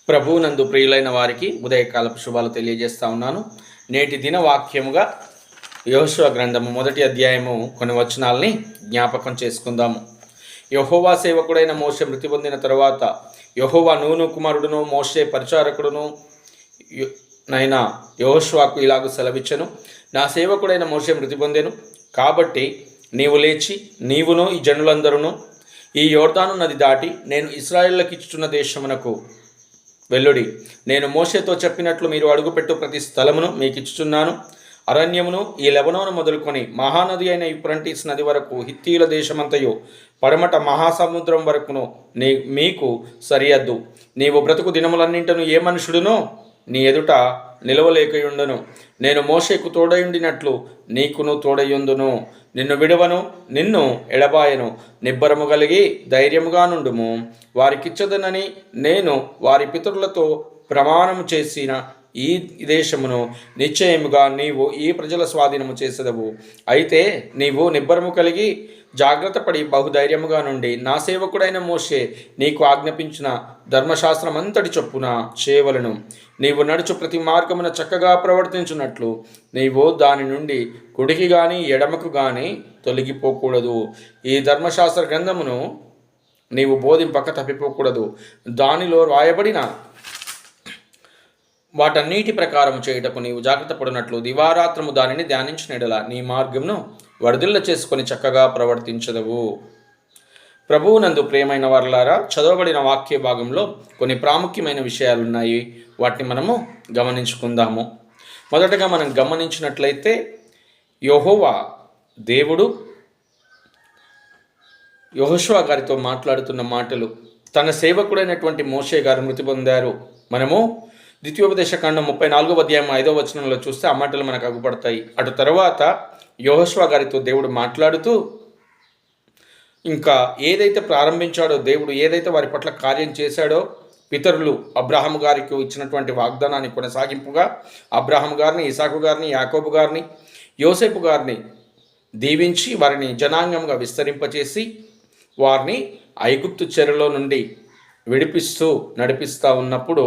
ప్రభువునందు ప్రియులైన వారికి ఉదయకాలపు శుభాలు తెలియజేస్తా ఉన్నాను. నేటి దిన వాక్యముగా యెహోషువ గ్రంథము 1వ అధ్యాయము కొన్ని వచనాలని జ్ఞాపకం చేసుకుందాము. యెహోవా సేవకుడైన మోషే మృతి పొందిన తరువాత యెహోవా నూను కుమారుడును మోషే పరిచారకుడును నైనా యెహోషువకు ఇలాగ సెలవిచ్చెను. నా సేవకుడైన మోషే మృతి పొందెను కాబట్టి నీవు లేచి నీవును ఈ జనులందరూ ఈ యోర్దాను నది దాటి నేను ఇశ్రాయేలులకు ఇచ్చుచున్న దేశమునకు వెల్లుడి. నేను మోషేతో చెప్పినట్లు మీరు అడుగుపెట్టు ప్రతి స్థలమును మీకు ఇచ్చుచున్నాను. అరణ్యమును ఈ లెబనోను మొదలుకొని మహానది అయిన యూఫ్రటీస్ నది వరకు, హిత్తీయుల దేశమంతయు పడమట మహాసముద్రం వరకును మీకు సరిహద్దు. నీవు బ్రతుకు దినములన్నింటను ఏ మనుషుడునో నీ ఎదుట నిలవలేకయుండును. నేను మోషేకు తోడయుండినట్లు నీకును తోడయుందును. నిన్ను విడువను, నిన్ను ఎడబాయను. నిబ్బరము కలిగి ధైర్యముగా నుండుము. వారికిచ్చదనని నేను వారి పితరులతో ప్రమాణము చేసిన ఈ దేశమును నిశ్చయముగా నీవు ఈ ప్రజల స్వాధీనము చేసెదవు. అయితే నీవు నిబ్బరము కలిగి జాగ్రత్తపడి బహుధైర్యముగా నుండి నా సేవకుడైన మోషే నీకు ఆజ్ఞాపించిన ధర్మశాస్త్రమంతటి చొప్పున చేయవలను. నీవు నడుచు ప్రతి మార్గమున చక్కగా ప్రవర్తించున్నట్లు నీవు దాని నుండి కుడికి గాని ఎడమకు గాని తొలగిపోకూడదు. ఈ ధర్మశాస్త్ర గ్రంథమును నీవు బోధింపక తప్పిపోకూడదు. దానిలో రాయబడిన వాటన్నిటి ప్రకారం చేయుటకు నీవు జాగ్రత్త పడినట్లు దివారాత్రము దానిని ధ్యానించిన ఎడల నీ మార్గమును వడిదిల్ల చేసుకొని చక్కగా ప్రవర్తించదవు. ప్రభువునందు ప్రియమైన వారలారా, చదవబడిన వాక్య భాగంలో కొన్ని ప్రాముఖ్యమైన విషయాలు ఉన్నాయి. వాటిని మనము గమనించుకుందాము. మొదటగా మనం గమనించినట్లయితే యెహోవా దేవుడు యెహోషువ గారితో మాట్లాడుతున్న మాటలు. తన సేవకుడైనటువంటి మోషే గారు మృతి పొందారు. మనము ద్వితీయోపదేశకాండం 34వ అధ్యాయం 5వ వచనంలో చూస్తే ఆ మాటలు మనకు అగుపడతాయి. అటు తర్వాత యెహోషువ గారితో దేవుడు మాట్లాడుతూ ఇంకా ఏదైతే ప్రారంభించాడో, దేవుడు ఏదైతే వారి పట్ల కార్యం చేశాడో, పితరులు అబ్రాహాము గారికి ఇచ్చినటువంటి వాగ్దానాన్ని కొనసాగింపుగా అబ్రాహాము గారిని, ఇసాకు గారిని, యాకోబు గారిని, యోసేపు గారిని దీవించి వారిని జనాంగంగా విస్తరింపచేసి వారిని ఐగుప్తు చెరలో నుండి విడిపిస్తూ నడిపిస్తూ ఉన్నప్పుడు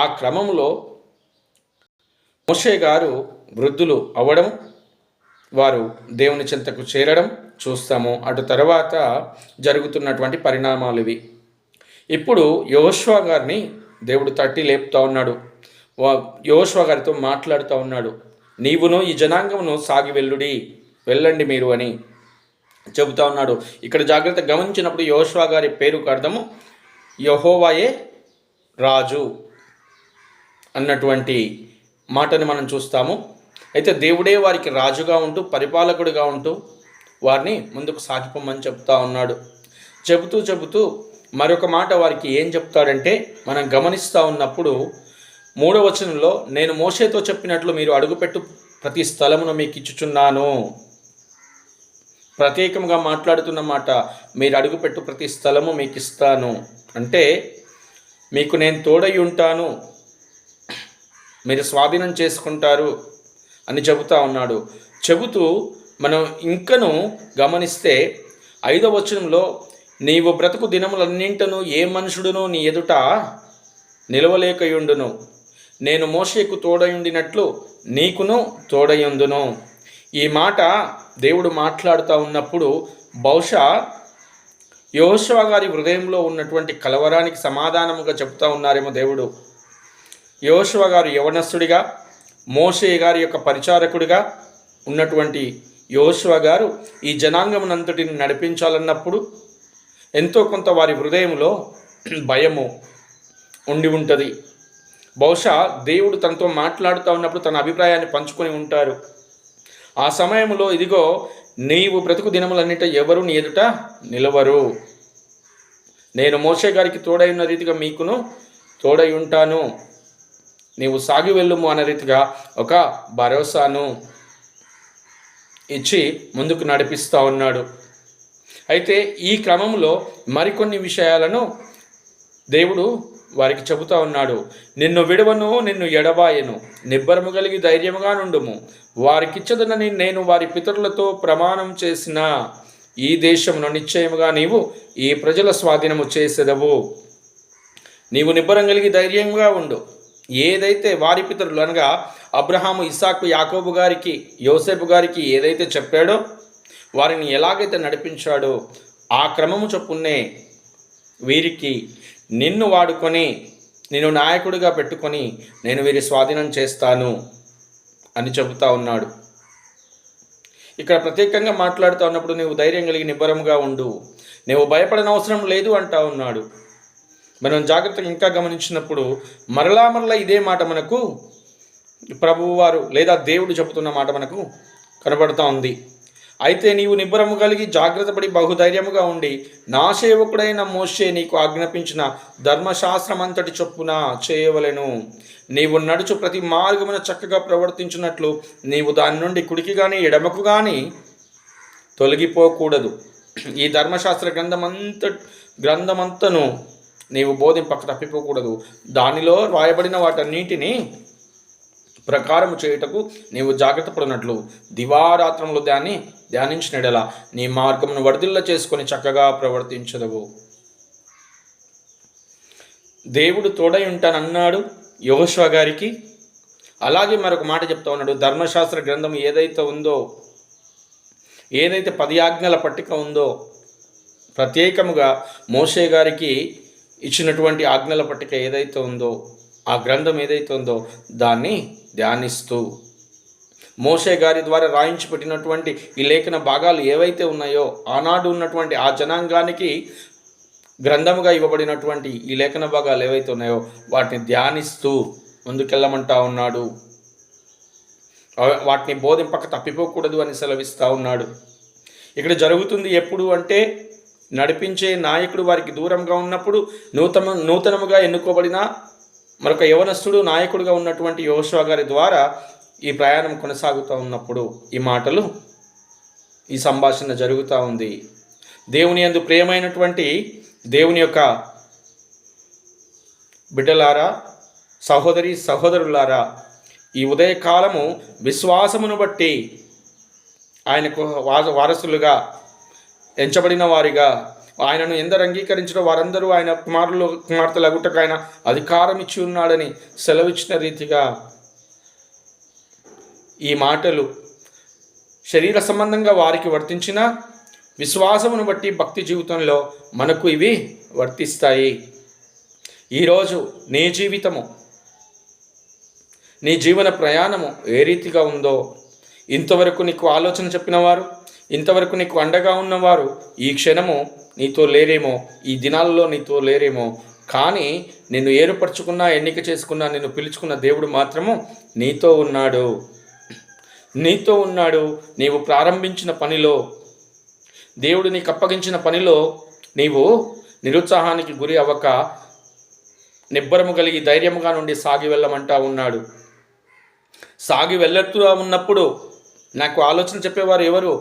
ఆ క్రమంలో మోషే గారు వృద్ధులు అవ్వడం, వారు దేవుని చెంతకు చేరడం చూస్తాము. అటు తర్వాత జరుగుతున్నటువంటి పరిణామాలు ఇవి. ఇప్పుడు యెహోషువ గారిని దేవుడు తట్టి లేపుతూ ఉన్నాడు. యెహోషువ గారితో మాట్లాడుతూ ఉన్నాడు. నీవును ఈ జనాంగమును సాగి వెళ్ళండి మీరు అని చెబుతా ఉన్నాడు. ఇక్కడ జాగ్రత్త గమనించినప్పుడు యెహోషువ గారి పేరుకు అర్థము యెహోవాయే రాజు అన్నటువంటి మాటని మనం చూస్తాము. అయితే దేవుడే వారికి రాజుగా ఉంటూ పరిపాలకుడిగా ఉంటూ వారిని ముందుకు సాగిపోమని చెప్తా ఉన్నాడు. చెబుతూ మరొక మాట వారికి ఏం చెప్తాడంటే, మనం గమనిస్తూ ఉన్నప్పుడు 3వ వచనంలో నేను మోషేతో చెప్పినట్లు మీరు అడుగుపెట్టు ప్రతి స్థలమును మీకు ఇచ్చుచున్నాను. ప్రత్యేకంగా మాట్లాడుతున్న మాట, మీరు అడుగుపెట్టు ప్రతి స్థలము మీకు ఇస్తాను అంటే మీకు నేను తోడై ఉంటాను, మీరు స్వాధీనం చేసుకుంటారు అని చెబుతా ఉన్నాడు. చెబుతూ మనం ఇంకను గమనిస్తే 5వ వచనంలో నీవు బ్రతుకు దినములన్నింటను ఏ మనుషుడును నీ ఎదుట నిలవలేకయుండును. నేను మోషేకు తోడయుండినట్లు నీకును తోడయుందును. ఈ మాట దేవుడు మాట్లాడుతూ ఉన్నప్పుడు బహుశా యెహోషువ గారి హృదయంలో ఉన్నటువంటి కలవరానికి సమాధానముగా చెప్తా ఉన్నారేమో దేవుడు. యెహోషువ గారు యవనస్తుడిగా, మోషే గారి యొక్క పరిచారకుడిగా ఉన్నటువంటి యెహోషువ గారు ఈ జనాంగమునంతటిని నడిపించాలన్నప్పుడు ఎంతో కొంత వారి హృదయంలో భయము ఉండి ఉంటుంది. బహుశా దేవుడు తనతో మాట్లాడుతూ ఉన్నప్పుడు తన అభిప్రాయాన్ని పంచుకొని ఉంటారు. ఆ సమయంలో ఇదిగో నీవు బ్రతుకు దినములన్నిట ఎవరు నీ ఎదుట నిలవరు, నేను మోషే గారికి తోడై ఉన్న రీతిగా మీకును తోడై ఉంటాను, నీవు సాగి వెళ్ళుము అనే రీతిగా ఒక భరోసాను ఇచ్చి ముందుకు నడిపిస్తూ ఉన్నాడు. అయితే ఈ క్రమంలో మరికొన్ని విషయాలను దేవుడు వారికి చెబుతా ఉన్నాడు. నిన్ను విడవను, నిన్ను ఎడబాయను. నిబ్బరము కలిగి ధైర్యముగా నుండుము. వారికిచ్చదనని నేను వారి పితరులతో ప్రమాణం చేసిన ఈ దేశమును నిశ్చయముగా నీవు ఈ ప్రజల స్వాధీనము చేసెదవు. నీవు నిబ్బరం కలిగి ధైర్యంగా ఉండు. ఏదైతే వారి పితరులు అనగా అబ్రహాము, ఇస్సాకు, యాకోబు గారికి, యోసేపు గారికి ఏదైతే చెప్పాడో, వారిని ఎలాగైతే నడిపించాడో ఆ క్రమము చొప్పునే వీరికి నిన్ను వాడుకొని, నిన్ను నాయకుడిగా పెట్టుకొని నేను వీరి స్వాధీనం చేస్తాను అని చెబుతా ఉన్నాడు. ఇక్కడ ప్రత్యేకంగా మాట్లాడుతూ ఉన్నప్పుడు నీవు ధైర్యం కలిగి నిబ్బరముగా ఉండు, నీవు భయపడనవసరం లేదు అంటా ఉన్నాడు. మనం జాగ్రత్తగా ఇంకా గమనించినప్పుడు మరలా ఇదే మాట మనకు ప్రభువు వారు లేదా దేవుడు చెబుతున్న మాట మనకు కనబడుతూ ఉంది. అయితే నీవు నిబ్బరము కలిగి జాగ్రత్తపడి బహుధైర్యముగా ఉండి నా సేవకుడైన మోషే నీకు ఆజ్ఞాపించిన ధర్మశాస్త్రమంతటి చొప్పున చేయవలెను. నీవు నడుచు ప్రతి మార్గమున చక్కగా ప్రవర్తించినట్లు నీవు దాని నుండి కుడికి కానీ ఎడమకు కానీ తొలగిపోకూడదు. ఈ ధర్మశాస్త్ర గ్రంథమంతను నీవు బోధింపక తప్పిపోకూడదు. దానిలో రాయబడిన వాటన్నింటినీ ప్రకారము చేయుటకు నీవు జాగ్రత్త పడినట్లు దివారాత్రములు దాన్ని ధ్యానించినడల నీ మార్గమును వర్ధిల్ల చేసుకొని చక్కగా ప్రవర్తించదవు. దేవుడు తోడై ఉంటానన్నాడు యెహోషువ గారికి. అలాగే మరొక మాట చెప్తా ఉన్నాడు, ధర్మశాస్త్ర గ్రంథం ఏదైతే ఉందో, ఏదైతే 10 ఆజ్ఞల పట్టిక ఉందో, ప్రత్యేకముగా మోషే గారికి ఇచ్చినటువంటి ఆజ్ఞల పట్టిక ఏదైతే ఉందో, ఆ గ్రంథం ఏదైతే ఉందో దాన్ని ధ్యానిస్తూ మోషే గారి ద్వారా రాయించి పెట్టినటువంటి ఈ లేఖన భాగాలు ఏవైతే ఉన్నాయో, ఆనాడు ఉన్నటువంటి ఆ జనాంగానికి గ్రంథముగా ఇవ్వబడినటువంటి ఈ లేఖన భాగాలు ఏవైతే ఉన్నాయో వాటిని ధ్యానిస్తూ ముందుకెళ్ళమంటా ఉన్నాడు. వాటిని బోధింపక తప్పిపోకూడదు అని సెలవిస్తూ ఉన్నాడు. ఇక్కడ జరుగుతుంది ఎప్పుడు అంటే, నడిపించే నాయకుడు వారికి దూరంగా ఉన్నప్పుడు, నూతనముగా ఎన్నుకోబడిన మరొక యవనస్తుడు నాయకుడిగా ఉన్నటువంటి యెహోషువ గారి ద్వారా ఈ ప్రయాణం కొనసాగుతూ ఉన్నప్పుడు ఈ మాటలు, ఈ సంభాషణ జరుగుతూ ఉంది. దేవుని యందు ప్రియమైనటువంటి దేవుని యొక్క బిడ్డలారా, సహోదరి సహోదరులారా, ఈ ఉదయకాలము విశ్వాసమును బట్టి ఆయనకు వారసులుగా ఎంచబడిన వారిగా, ఆయనను ఎందరు అంగీకరించిన వారందరూ ఆయన కుమార్తెలు అగుటకు ఆయన అధికారం ఇచ్చి ఉన్నాడని సెలవిచ్చిన రీతిగా ఈ మాటలు శరీర సంబంధంగా వారికి వర్తించిన విశ్వాసమును బట్టి భక్తి జీవితంలో మనకు ఇవి వర్తిస్తాయి. ఈరోజు నీ జీవితము, నీ జీవన ప్రయాణము ఏ రీతిగా ఉందో, ఇంతవరకు నీకు ఆలోచన చెప్పిన వారు, ఇంతవరకు నీకు అండగా ఉన్నవారు ఈ క్షణము నీతో లేరేమో, ఈ దినాల్లో నీతో లేరేమో, కానీ నిన్ను ఏర్పరచుకున్నా, ఎన్నిక చేసుకున్నా, నిన్ను పిలుచుకున్న దేవుడు మాత్రము నీతో ఉన్నాడు. నీవు ప్రారంభించిన పనిలో, దేవుడు నీకు అప్పగించిన పనిలో నీవు నిరుత్సాహానికి గురి అవ్వక నిబ్బరము కలిగి ధైర్యముగా నుండి సాగి వెళ్ళమంటా ఉన్నాడు. సాగి వెళ్ళుతూ ఉన్నప్పుడు నాకు ఆలోచన చెప్పేవారు ఎవరు,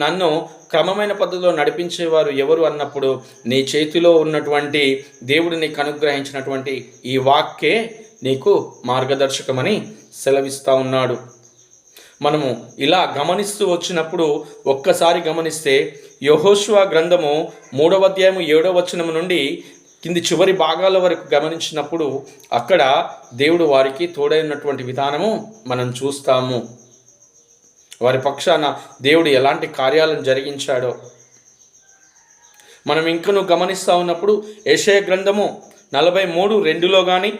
నన్ను క్రమమైన పద్ధతిలో నడిపించేవారు ఎవరు అన్నప్పుడు నీ చేతిలో ఉన్నటువంటి దేవుడు నీకు అనుగ్రహించినటువంటి ఈ వాక్యే నీకు మార్గదర్శకమని సెలవిస్తూ ఉన్నాడు. మనము ఇలా గమనిస్తూ వచ్చినప్పుడు ఒక్కసారి గమనిస్తే యెహోషువ గ్రంథము 3వ అధ్యాయము 7వ వచనము నుండి కింది చివరి భాగాల వరకు గమనించినప్పుడు అక్కడ దేవుడు వారికి తోడైనటువంటి విధానము మనం చూస్తాము. వారి పక్షాన దేవుడు ఎలాంటి కార్యాలను జరిగించాడో మనం ఇంకను గమనిస్తూ ఉన్నప్పుడు యెషయా గ్రంథము 43:2లో కానీ,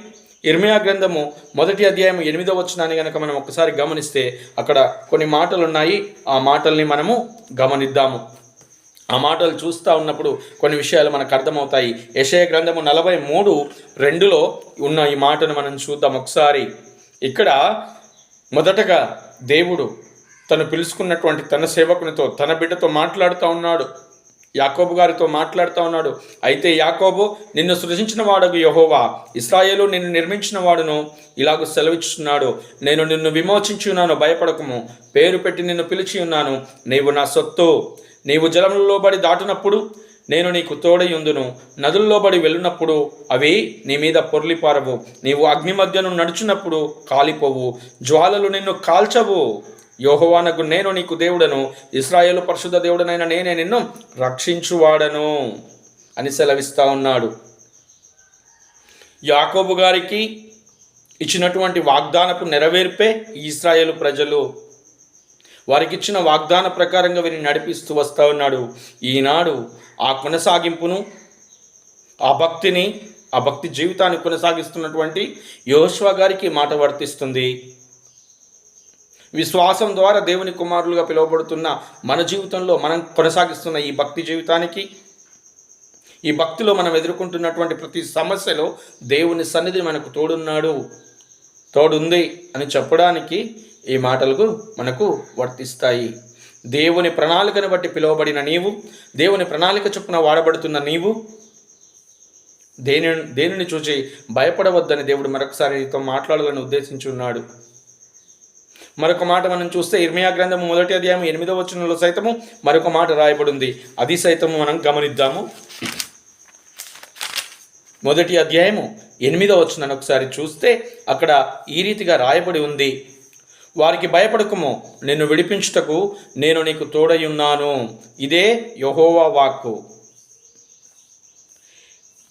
ఇర్మియా గ్రంథము 1వ అధ్యాయం 8వ వచనాన్ని కనుక మనం ఒకసారి గమనిస్తే అక్కడ కొన్ని మాటలు ఉన్నాయి. ఆ మాటల్ని మనము గమనిద్దాము. ఆ మాటలు చూస్తూ ఉన్నప్పుడు కొన్ని విషయాలు మనకు అర్థమవుతాయి. యెషయా గ్రంథము 43:2లో ఉన్న ఈ మాటను మనం చూద్దాం ఒకసారి. ఇక్కడ మొదటగా దేవుడు తను పిలుచుకున్నటువంటి తన సేవకునితో, తన బిడ్డతో మాట్లాడుతూ ఉన్నాడు. యాకోబు గారితో మాట్లాడుతూ ఉన్నాడు. అయితే యాకోబు, నిన్ను సృజించిన వాడగు యెహోవా, ఇశ్రాయేలు నిన్ను నిర్మించిన వాడును ఇలాగ సెలవిస్తున్నాడు, నేను నిన్ను విమోచించి ఉన్నాను, భయపడకము, పేరు పెట్టి నిన్ను పిలిచి ఉన్నాను, నీవు నా సొత్తు. నీవు జలములలో బడి దాటునప్పుడు నేను నీకు తోడై ఉందును, నదుల్లో బడి వెళ్ళినప్పుడు అవి నీ మీద పొర్లిపారవు, నీవు అగ్ని మధ్యను నడుచున్నప్పుడు కాలిపోవు, జ్వాలలు నిన్ను కాల్చవు. యెహోవానగు నేను నీకు దేవుడను, ఇశ్రాయేలు పరిశుద్ధ దేవుడనైన నేనే నిన్ను రక్షించువాడను అని సెలవిస్తూ ఉన్నాడు. యాకోబు గారికి ఇచ్చినటువంటి వాగ్దానపు నెరవేర్పే ఇశ్రాయేలు ప్రజలు. వారికి ఇచ్చిన వాగ్దాన ప్రకారంగా వీరిని నడిపిస్తూ వస్తూ ఉన్నాడు. ఈనాడు ఆ కొనసాగింపును, ఆ భక్తి జీవితాన్ని కొనసాగిస్తున్నటువంటి యెహోషువ గారికి మాట వర్తిస్తుంది. విశ్వాసం ద్వారా దేవుని కుమారులుగా పిలువబడుతున్న మన జీవితంలో మనం కొనసాగిస్తున్న ఈ భక్తి జీవితానికి, ఈ భక్తిలో మనం ఎదుర్కొంటున్నటువంటి ప్రతి సమస్యలో దేవుని సన్నిధి మనకు తోడుంది అని చెప్పడానికి ఈ మాటలకు మనకు వర్తిస్తాయి. దేవుని ప్రణాళికను బట్టి పిలువబడిన నీవు, దేవుని ప్రణాళిక చొప్పున వాడబడుతున్న నీవు దేనిని చూసి భయపడవద్దని దేవుడు మరొకసారి నీతో మాట్లాడాలని ఉద్దేశించి ఉన్నాడు. మరొక మాట మనం చూస్తే ఇర్మియా గ్రంథము 1వ అధ్యాయం 8వ వచనంలో సైతము మరొక మాట రాయబడి ఉంది. అది సైతము మనం గమనిద్దాము. 1వ అధ్యాయము 8వ వచనాన్ని ఒకసారి చూస్తే అక్కడ ఈ రీతిగా రాయబడి ఉంది. వారికి భయపడకుము, నిన్ను విడిపించుటకు నేను నీకు తోడై ఉన్నాను. ఇదే యెహోవా వాక్కు.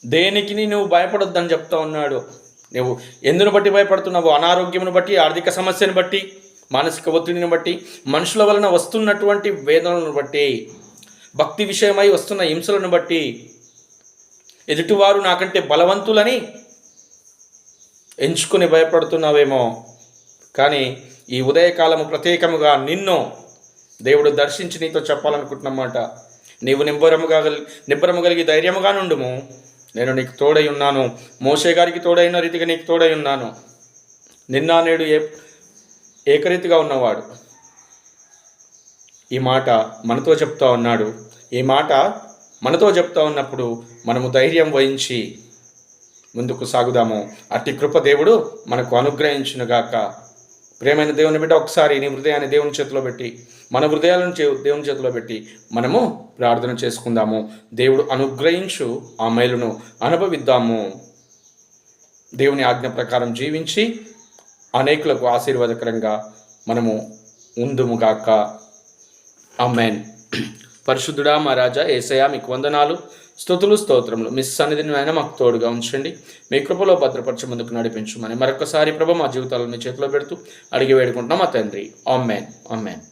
దేనికి నువ్వు భయపడొద్దని చెప్తా ఉన్నాడు. నువ్వు ఎందును బట్టి భయపడుతున్నావు? అనారోగ్యమును బట్టి, ఆర్థిక సమస్యను బట్టి, మానసిక ఒత్తిడిని బట్టి, మనుషుల వలన వస్తున్నటువంటి వేదనలను బట్టి, భక్తి విషయమై వస్తున్న హింసలను బట్టి, ఎదుటివారు నాకంటే బలవంతులని ఎంచుకుని భయపడుతున్నావేమో. కానీ ఈ ఉదయకాలము ప్రత్యేకముగా నిన్ను దేవుడు దర్శించి నీతో చెప్పాలనుకుంటున్నమాట. నీవు నిబ్బరము కలిగి ధైర్యముగా నుండుము, నేను నీకు తోడై ఉన్నాను. మోషే గారికి తోడైన రీతిగా నీకు తోడై ఉన్నాను. నిన్న నేడు ఏకరీతిగా ఉన్నవాడు. ఈ మాట మనతో చెప్తా ఉన్నాడు. ఈ మాట మనతో చెప్తా ఉన్నప్పుడు మనము ధైర్యం వహించి ముందుకు సాగుదాము. అట్టి కృప దేవుడు మనకు అనుగ్రహించునుగాక. ప్రేమైన దేవుని బిడ్డ, ఒకసారి నీ హృదయాన్ని దేవుని చేతిలో పెట్టి, మన హృదయాలను దేవుని చేతిలో పెట్టి మనము ప్రార్థన చేసుకుందాము. దేవుడు అనుగ్రహించు ఆ మేలును అనుభవిద్దాము. దేవుని ఆజ్ఞ ప్రకారం జీవించి అనేకులకు ఆశీర్వాదకరంగా మనము ఉందుముగాక. ఆమేన్. పరిశుద్ధుడా మా రాజా యేసయ్యా, మీకు వందనాలు, స్తుతులు, స్తోత్రములు. మీ సన్నిధిని ఆయన మాకు తోడుగా ఉంచండి. మీ కృపలో భద్రపరచ ముందుకు నడిపించమని మరొకసారి ప్రభు మా జీవితాలను మీ చేతిలో పెడుతూ అడిగి వేడుకుంటున్నాం మా తండ్రి. ఆమేన్. ఆమేన్.